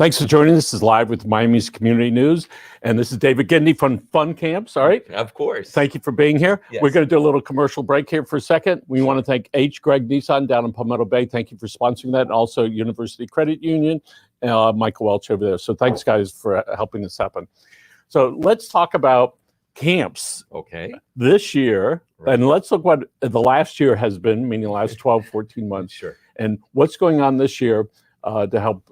Thanks for joining us. This is Live with Miami's Community News. And this is David Gindy from Fun Camps. All right. Of course. Thank you for being here. Yes. We're going to do a little commercial break here for a second. We want to thank Greg Nissan down in Palmetto Bay. Thank you for sponsoring that. And also University Credit Union, Michael Welch over there. So thanks, guys, for helping this happen. So let's talk about camps. Okay. This year. Right. And let's look what the last year has been, meaning the last 12, 14 months. Sure. And what's going on this year to help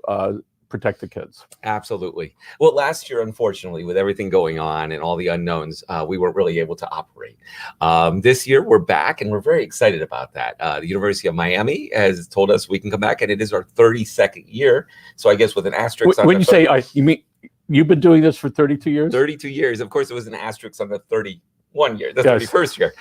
protect the kids. Absolutely. Well, last year, unfortunately, with everything going on and all the unknowns, we weren't really able to operate. This year, we're back, and we're very excited about that. The University of Miami has told us we can come back, and it is our 32nd year. So I guess with an asterisk on when you say, you mean you've been doing this for 32 years? 32 years. Of course, it was an asterisk on the 31 year, the Yes. 31st year.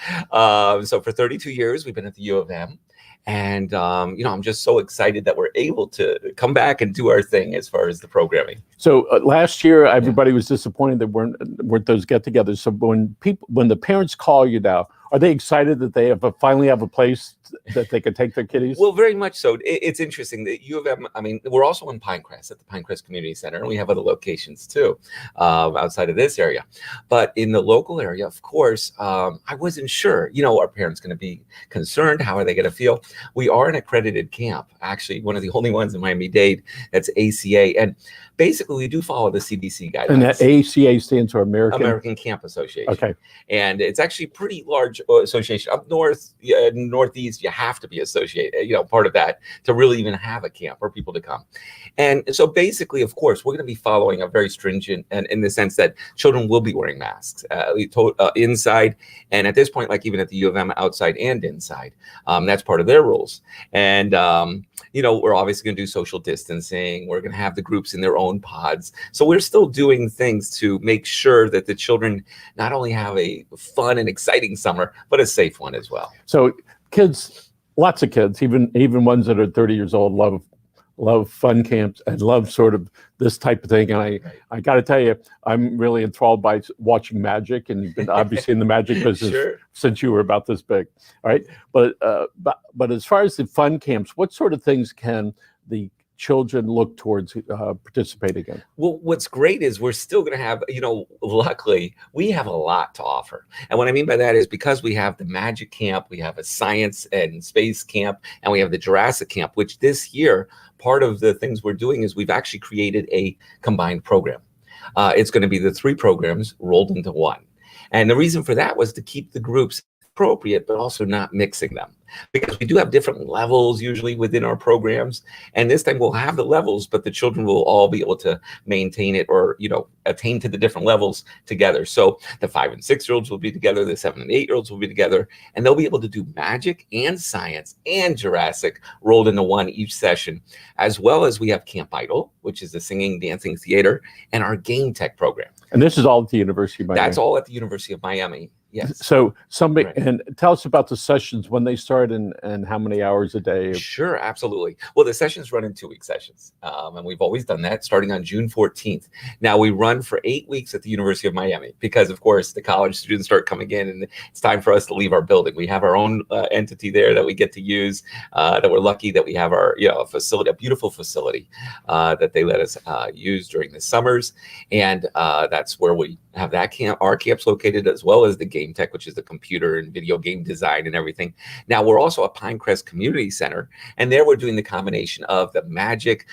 So for 32 years, we've been at the U of M. And, I'm just so excited that we're able to come back and do our thing as far as the programming. So last year, everybody was disappointed that weren't those get-togethers. So when the parents call you now, are they excited that they finally have a place that they could take their kiddies? Well, very much so. It's interesting that U of M, I mean, we're also in Pinecrest at the Pinecrest Community Center, and we have other locations too outside of this area. But in the local area, of course, I wasn't sure, are parents going to be concerned? How are they going to feel? We are an accredited camp, actually, one of the only ones in Miami-Dade that's ACA. And basically, we do follow the CDC guidelines. And that ACA stands for American Camp Association. Okay. And it's actually a pretty large association. Up north, northeast, you have to be associated, part of that to really even have a camp or people to come. And so basically, of course, we're going to be following a very stringent, and in the sense that children will be wearing masks inside. And at this point, like even at the U of M, outside and inside, that's part of their rules. And, we're obviously going to do social distancing. We're going to have the groups in their own pods. So we're still doing things to make sure that the children not only have a fun and exciting summer, but a safe one as well. So kids, lots of kids, even ones that are 30 years old, love fun camps and love sort of this type of thing. And I got to tell you, I'm really enthralled by watching magic, and you've been obviously in the magic business Sure. since you were about this big. All right. But as far as the fun camps, what sort of things can the children look towards participating in? Well, what's great is we're still going to have, luckily, we have a lot to offer. And what I mean by that is because we have the Magic Camp, we have a Science and Space Camp, and we have the Jurassic Camp, which this year, part of the things we're doing is we've actually created a combined program. It's going to be the 3 programs rolled into one. And the reason for that was to keep the groups appropriate, but also not mixing them, because we do have different levels usually within our programs. And this time we'll have the levels, but the children will all be able to maintain it or, attain to the different levels together. So the 5 and 6-year-olds will be together, the 7 and 8-year-olds will be together, and they'll be able to do magic and science and Jurassic rolled into one each session, as well as we have Camp Idol, which is the singing, dancing, theater, and our game tech program. And this is all at the University of Miami. That's all at the University of Miami. Yes. So Right. and tell us about the sessions, when they start and how many hours a day. Sure, absolutely. Well, the sessions run in 2-week sessions, and we've always done that starting on June 14th. Now we run for 8 weeks at the University of Miami because, of course, the college students start coming in, and it's time for us to leave our building. We have our own entity there that we get to use. That we're lucky that we have our a facility, a beautiful facility that they let us use during the summers, and that's where we have that camp. Our camp's located, as well as the Game Tech, which is the computer and video game design and everything. Now we're also a Pinecrest Community Center, and there we're doing the combination of the magic,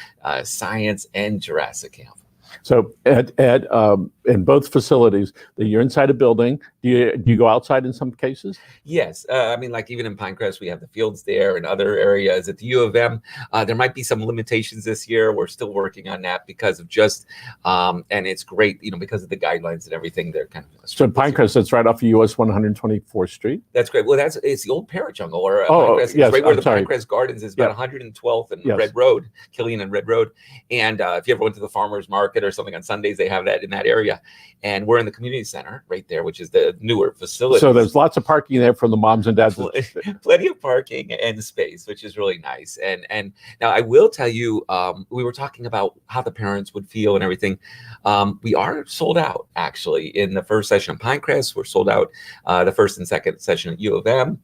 science, and Jurassic Camp. So in both facilities, you're inside a building. Do you go outside in some cases? Yes. Like even in Pinecrest, we have the fields there and other areas. At the U of M, there might be some limitations this year. We're still working on that because of just, and it's great, because of the guidelines and everything. They're kind of so Pinecrest, that's right off of US 124th Street. That's great. Well, it's the old Parrot Jungle, or Pinecrest, yes, right where I'm the sorry. Pinecrest Gardens is, about 112th and Yes. Red Road, Killian and Red Road. And if you ever went to the farmer's market or something on Sundays, they have that in that area. And we're in the community center right there, which is the newer facility. So there's lots of parking there for the moms and dads. Plenty of parking and space, which is really nice. And now I will tell you, we were talking about how the parents would feel and everything. We are sold out, actually. In the first session of Pinecrest, we're sold out the first and second session at U of M.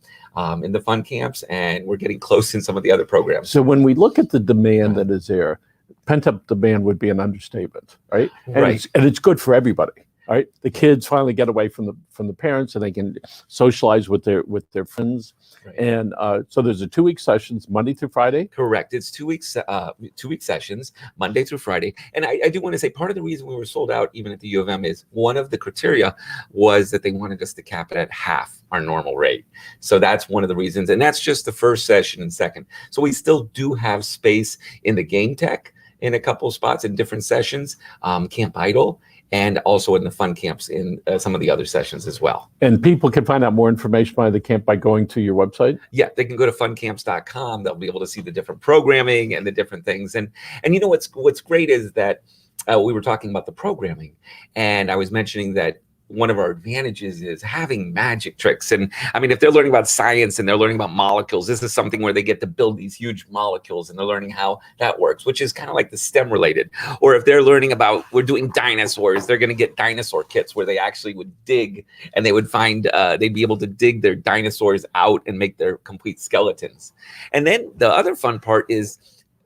In the fun camps, and we're getting close in some of the other programs. So when we look at the demand that is there, pent-up demand would be an understatement, right? And Right. it's good for everybody, right? The kids finally get away from the parents, and they can socialize with their friends. Right. And so there's a 2-week sessions, Monday through Friday. Correct. It's 2 week sessions, Monday through Friday. And I do want to say part of the reason we were sold out even at the U of M is one of the criteria was that they wanted us to cap it at half our normal rate. So that's one of the reasons. And that's just the first session and second. So we still do have space in the game tech in a couple of spots in different sessions, Camp Idle, and also in the fun camps in some of the other sessions as well. And people can find out more information about the camp by going to your website? Yeah, they can go to funcamps.com. They'll be able to see the different programming and the different things. And you know what's great is that we were talking about the programming, and I was mentioning that one of our advantages is having magic tricks. And I mean, if they're learning about science and they're learning about molecules, this is something where they get to build these huge molecules and they're learning how that works, which is kind of like the STEM related. Or if they're learning about, we're doing dinosaurs, they're going to get dinosaur kits where they actually would dig and they would find, they'd be able to dig their dinosaurs out and make their complete skeletons. And then the other fun part is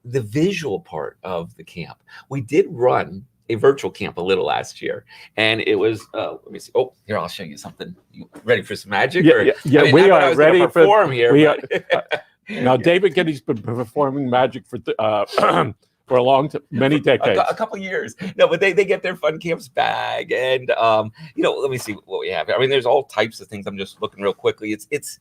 the visual part of the camp. We did run a virtual camp a little last year, and it was let me see. Oh, here, I'll show you something. You ready for some magic? Yeah, I mean, we are ready for perform here. Now, David Gindy's been performing magic for for many decades, a couple years. No, but they get their fun camps bag, and let me see what we have. I mean, there's all types of things. I'm just looking real quickly. It's it's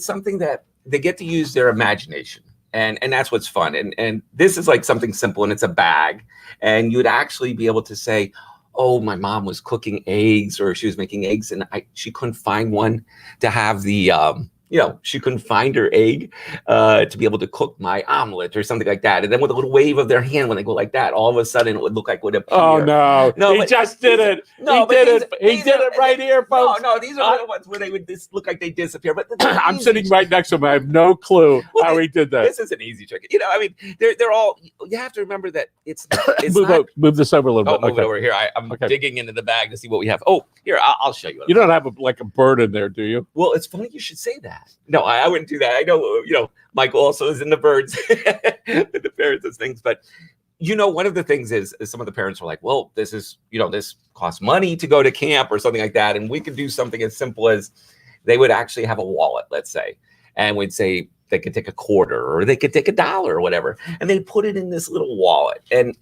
something that they get to use their imagination. And that's what's fun. And this is like something simple, and it's a bag. And you'd actually be able to say, oh, my mom was cooking eggs, or she was making eggs, and she couldn't find one to have the she couldn't find her egg to be able to cook my omelet or something like that. And then with a little wave of their hand, when they go like that, all of a sudden it would look like it would appear. Oh, no, he just did it. No, he did it right here, folks. No, these are the ones where they would just look like they disappear. But I'm sitting right next to him. I have no clue how he did that. This is an easy trick. I mean, they're all, you have to remember that it's move this over a little bit. Move it over here. I'm digging into the bag to see what we have. Oh, here, I'll show you. You don't have a bird in there, do you? Well, it's funny you should say that. No, I wouldn't do that. I know, Michael also is in the birds with the parrots and things. But, one of the things is some of the parents are like, well, this is, this costs money to go to camp or something like that. And we could do something as simple as they would actually have a wallet, let's say, and we'd say they could take a quarter or they could take $1 or whatever. And they put it in this little wallet. And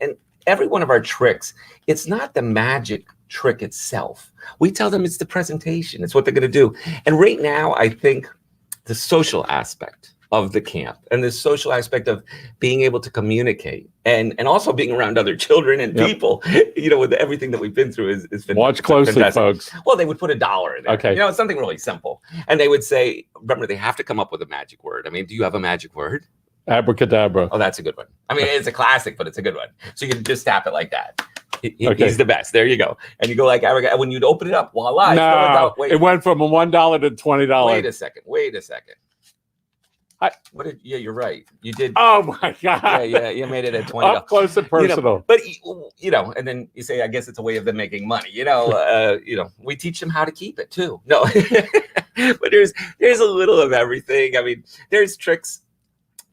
every one of our tricks, it's not the magic trick itself. We tell them it's the presentation. It's what they're going to do. And right now, I think the social aspect of the camp and the social aspect of being able to communicate and also being around other children and people, with everything that we've been through is been watch closely, fantastic. Folks. Well, they would put $1 in there. Okay. It's something really simple. And they would say, remember, they have to come up with a magic word. I mean, do you have a magic word? Abracadabra. Oh, that's a good one. I mean, it's a classic, but it's a good one. So you can just tap it like that. He's the best. There you go. And you go like, when you'd open it up, voila. No, it went from $1 to $20. Wait a second. You're right. You did. Oh my God. Yeah, you made it at $20. Up close and personal. But and then you say, I guess it's a way of them making money. We teach them how to keep it too. No, but there's a little of everything. I mean, there's tricks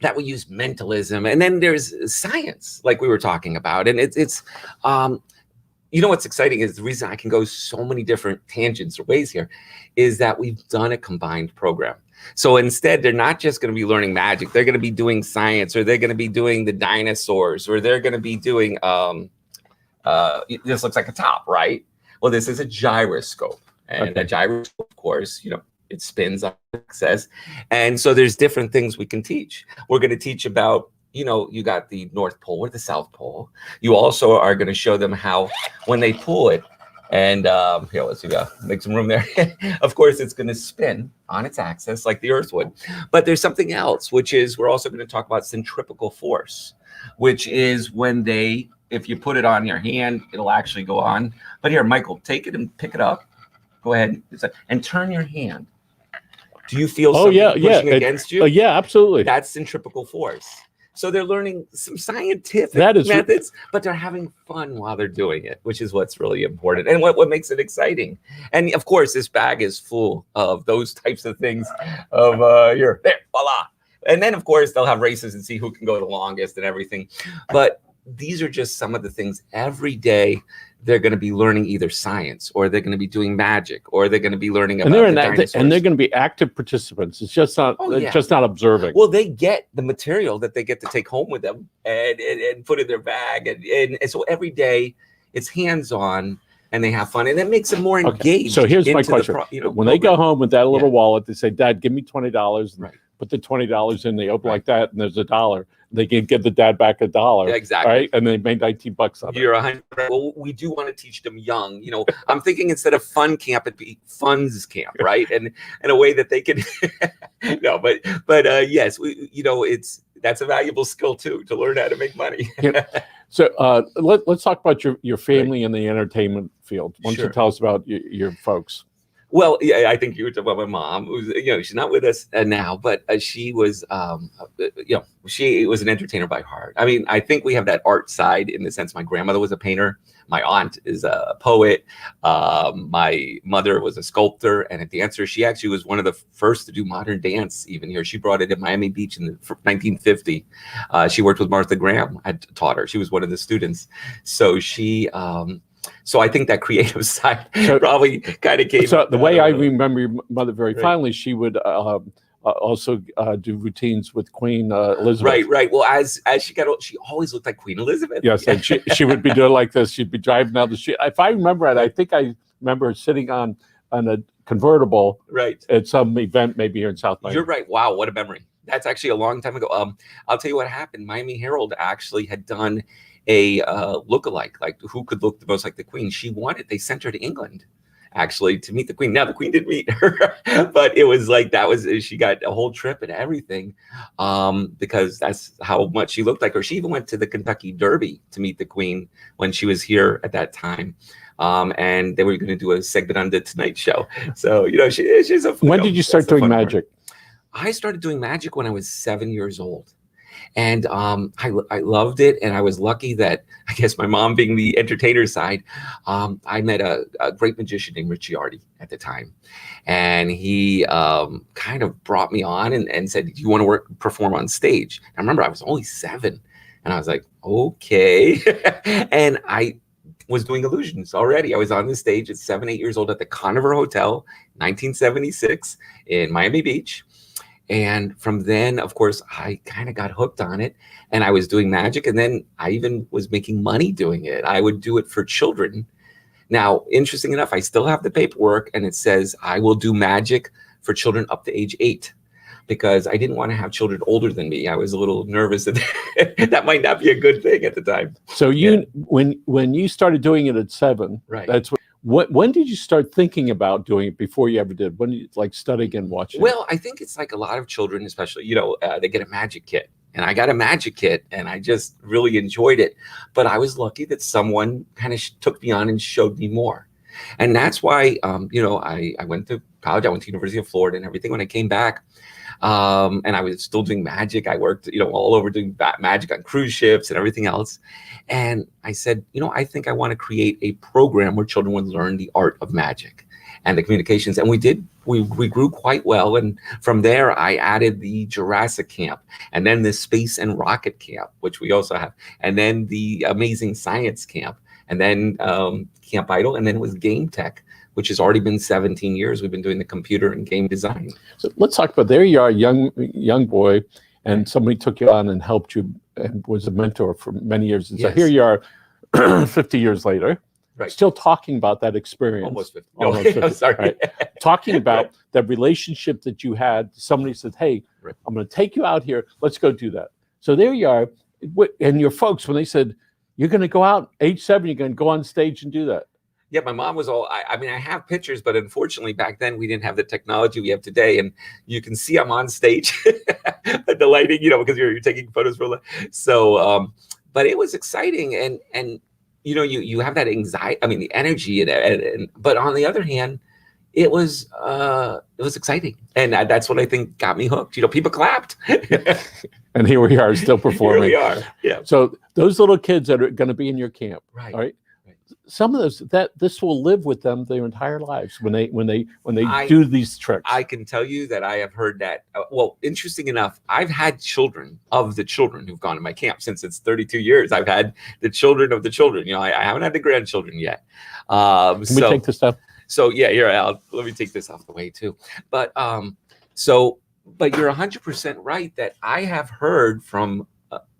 that we use mentalism, and then there's science, like we were talking about, and it's what's exciting is the reason I can go so many different tangents or ways here is that we've done a combined program. So instead, they're not just going to be learning magic. They're going to be doing science, or they're going to be doing the dinosaurs, or they're going to be doing, this looks like a top, right? Well, this is a gyroscope. And a gyroscope, of course, it spins on axis. And so there's different things we can teach. We're going to teach about, you got the North Pole or the South Pole. You also are going to show them how, when they pull it, and here, let's see, make some room there. Of course, it's going to spin on its axis like the Earth would. But there's something else, which is we're also going to talk about centripetal force, which is when if you put it on your hand, it'll actually go on. But here, Michael, take it and pick it up. Go ahead and turn your hand. Do you feel something pushing against you? Yeah, absolutely. That's centripetal force. So they're learning some scientific methods, but they're having fun while they're doing it, which is what's really important and what makes it exciting. And of course, this bag is full of those types of things of there, voila. And then, of course, they'll have races and see who can go the longest and everything. But these are just some of the things every day they're going to be learning either science, or they're going to be doing magic, or they're going to be learning about the dinosaurs. And they're going to be active participants. It's just not just not observing. Well, they get the material that they get to take home with them and put in their bag. And so every day it's hands-on and they have fun, and it makes them more engaged. So here's my question. When they go home with that little wallet, they say, Dad, give me $20. Right. Put the $20 in, they open like that, and there's $1. They can give the dad back $1. Yeah, exactly. Right? And they made $19 on it. You're 100. Well, we do want to teach them young. I'm thinking instead of fun camp, it'd be funds camp, right? And in a way that they can. No, but yes, that's a valuable skill too, to learn how to make money. So let's talk about your family in the entertainment field. Why don't you tell us about your folks? Well, yeah, I think you were talking about my mom, who's, she's not with us now, but she was, she was an entertainer by heart. I mean, I think we have that art side in the sense my grandmother was a painter. My aunt is a poet. My mother was a sculptor and a dancer. She actually was one of the first to do modern dance even here. She brought it in Miami Beach in 1950. She worked with Martha Graham. I taught her. She was one of the students. So she... So I think that creative side probably kind of came. So the way I remember your mother very fondly, she would also do routines with Queen Elizabeth. Right. Well, as she got old, she always looked like Queen Elizabeth. Yes, and she would be doing like this. She'd be driving down the street. If I remember right, I think I remember her sitting on a convertible at some event, maybe here in South Miami. You're right. Wow, what a memory. That's actually a long time ago. I'll tell you what happened. Miami Herald actually had done a lookalike, like who could look the most like the Queen. They sent her to England actually to meet the Queen. Now the Queen didn't meet her, but it was like she got a whole trip and everything, because that's how much she looked like her. She even went to the Kentucky Derby to meet the Queen when she was here at that time. And they were going to do a segment on the Tonight Show. So she's a. When did you start doing magic? I started doing magic when I was 7 years old. And I loved it. And I was lucky that, I guess my mom being the entertainer side, I met a great magician named Ricciardi at the time. And he kind of brought me on and said, do you want to perform on stage? I remember I was only 7. And I was like, okay. And I was doing illusions already. I was on the stage at 7, 8 years old at the Conover Hotel, 1976 in Miami Beach. And from then, of course, I kind of got hooked on it, and I was doing magic. And then I even was making money doing it. I would do it for children. Now, interesting enough, I still have the paperwork, and it says I will do magic for children up to age 8, because I didn't want to have children older than me. I was a little nervous that that might not be a good thing at the time. So when you started doing it at 7, right? That's when did you start thinking about doing it before you ever did? When did you studying and watching? Well, I think it's like a lot of children, especially, they get a magic kit. And I got a magic kit and I just really enjoyed it. But I was lucky that someone kind of took me on and showed me more. And that's why, I went to college. I went to University of Florida and everything. When I came back, and I was still doing magic. I worked, all over doing magic on cruise ships and everything else. And I said, I think I want to create a program where children would learn the art of magic and the communications. And we did. We grew quite well. And from there, I added the Jurassic Camp, and then the Space and Rocket Camp, which we also have, and then the Amazing Science Camp, and then Camp Idol, and then it was Game Tech, which has already been 17 years. We've been doing the computer and game design. So let's talk about, there you are, young boy, and somebody took you on and helped you and was a mentor for many years. And so here you are 50 years later, still talking about that experience. Almost 50. Almost 50. I'm sorry. Right? Talking about that relationship that you had. Somebody said, hey, I'm going to take you out here. Let's go do that. So there you are. And your folks, when they said, you're going to go out, age 7, you're going to go on stage and do that. Yeah, my mom was all, I mean, I have pictures, but unfortunately back then we didn't have the technology we have today. And you can see I'm on stage, the lighting, because you're taking photos for, so, but it was exciting. And you have that anxiety, I mean, the energy, but on the other hand, it was exciting. And that's what I think got me hooked. People clapped. And here we are still performing. Here we are, yeah. So those little kids that are going to be in your camp, right? some of those that this will live with them their entire lives when they I- do these tricks. I can tell you that I have heard that. Well, interesting enough, I've had children of the children who've gone to my camp since it's 32 years. I've had the children of the children. I haven't had the grandchildren yet. Can we take this stuff? So yeah, here, let me take this off the way too. But but you're 100% right that I have heard from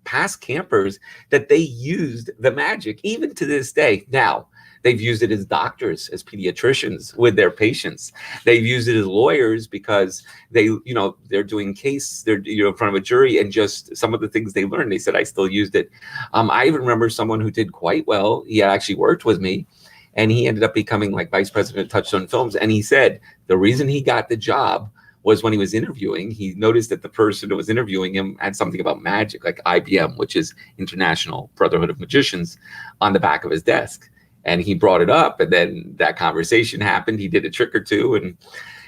past campers that they used the magic even to this day. Now, they've used it as doctors, as pediatricians with their patients. They've used it as lawyers because they're doing case, they're in front of a jury, and just some of the things they learned, they said, I still used it. I even remember someone who did quite well. He actually worked with me, and he ended up becoming like vice president of Touchstone Films. And he said the reason he got the job was when he was interviewing, he noticed that the person who was interviewing him had something about magic, like IBM, which is International Brotherhood of Magicians, on the back of his desk. And he brought it up, and then that conversation happened. He did a trick or two, and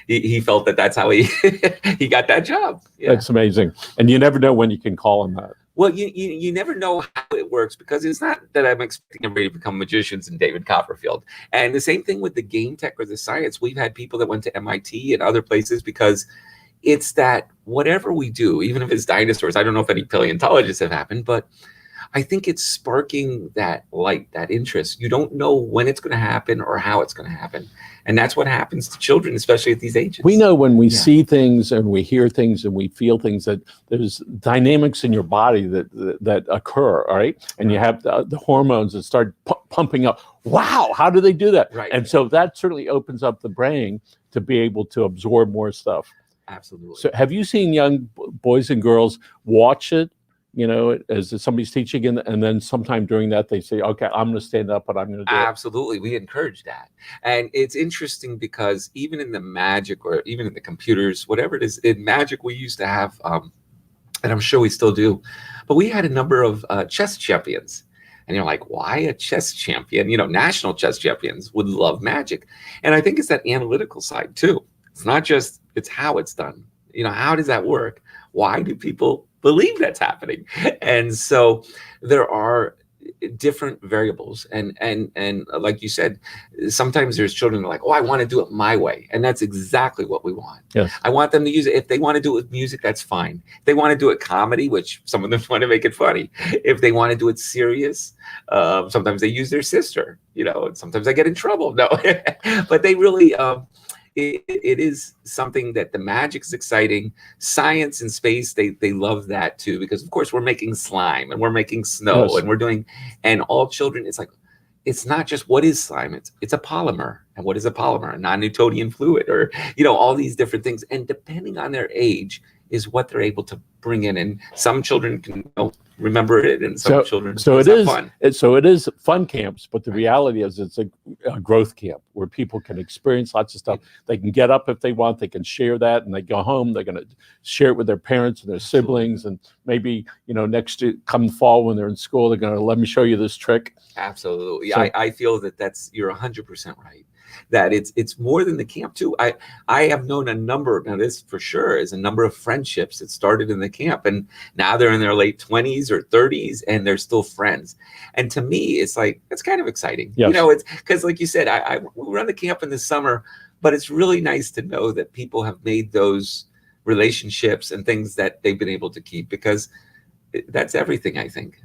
he felt that that's how he he got that job. Yeah. That's amazing. And you never know when you can call on that. Well, you never know how it works, because it's not that I'm expecting everybody to become magicians and David Copperfield. And the same thing with the game tech or the science. We've had people that went to MIT and other places, because it's that whatever we do, even if it's dinosaurs, I don't know if any paleontologists have happened, but I think it's sparking that light, that interest. You don't know when it's going to happen or how it's going to happen. And that's what happens to children, especially at these ages. We know when we see things and we hear things and we feel things that there's dynamics in your body that occur, all right? And you have the hormones that start pumping up. Wow, how do they do that? Right. And so that certainly opens up the brain to be able to absorb more stuff. Absolutely. So have you seen young boys and girls watch it, as somebody's teaching, and then sometime during that they say, okay, I'm going to stand up and I'm going to do it? Absolutely. We encourage that. And it's interesting because even in the magic, or even in the computers, whatever it is, in magic, we used to have, and I'm sure we still do, but we had a number of chess champions. And you're like, why a chess champion? National chess champions would love magic. And I think it's that analytical side too. It's not just, it's how it's done. How does that work? Why do people believe that's happening? And so there are different variables, and like you said, sometimes there's children who are like, oh, I want to do it my way, and that's exactly what we want. Yes. I want them to use it. If they want to do it with music, that's fine. If they want to do it comedy, which some of them want to make it funny, if they want to do it serious, sometimes they use their sister, and sometimes I get in trouble. No, but they really it is something that the magic is exciting. Science and space, they love that too, because of course we're making slime and we're making snow. Yes. And we're doing, and all children, it's like, it's not just what is slime, it's a polymer. And what is a polymer? A non-Newtonian fluid, or all these different things. And depending on their age is what they're able to bring in. And some children can remember it, and some children fun. So it is fun camps, but the reality is it's a growth camp where people can experience lots of stuff. They can get up if they want, they can share that, and they go home, they're going to share it with their parents and their siblings. And maybe come fall when they're in school, they're going to, let me show you this trick. Absolutely. So, I feel you're 100% right. That it's more than the camp too. I have known a number, now this for sure is a number of friendships that started in the camp, and now they're in their late 20s or 30s and they're still friends. And to me, it's like, it's kind of exciting. Yes. It's because, like you said, we run the camp in the summer, but it's really nice to know that people have made those relationships and things that they've been able to keep, because that's everything, I think.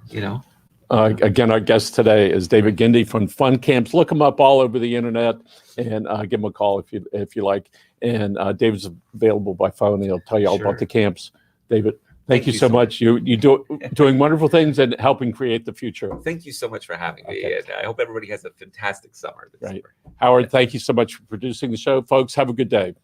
Again, our guest today is David Gindy from Fun Camps. Look him up all over the internet, and give him a call if you like. And David's available by phone. He'll tell you all about the camps. David, thank you so much. You're doing wonderful things and helping create the future. Thank you so much for having me. And I hope everybody has a fantastic summer this summer. Howard, thank you so much for producing the show. Folks, have a good day.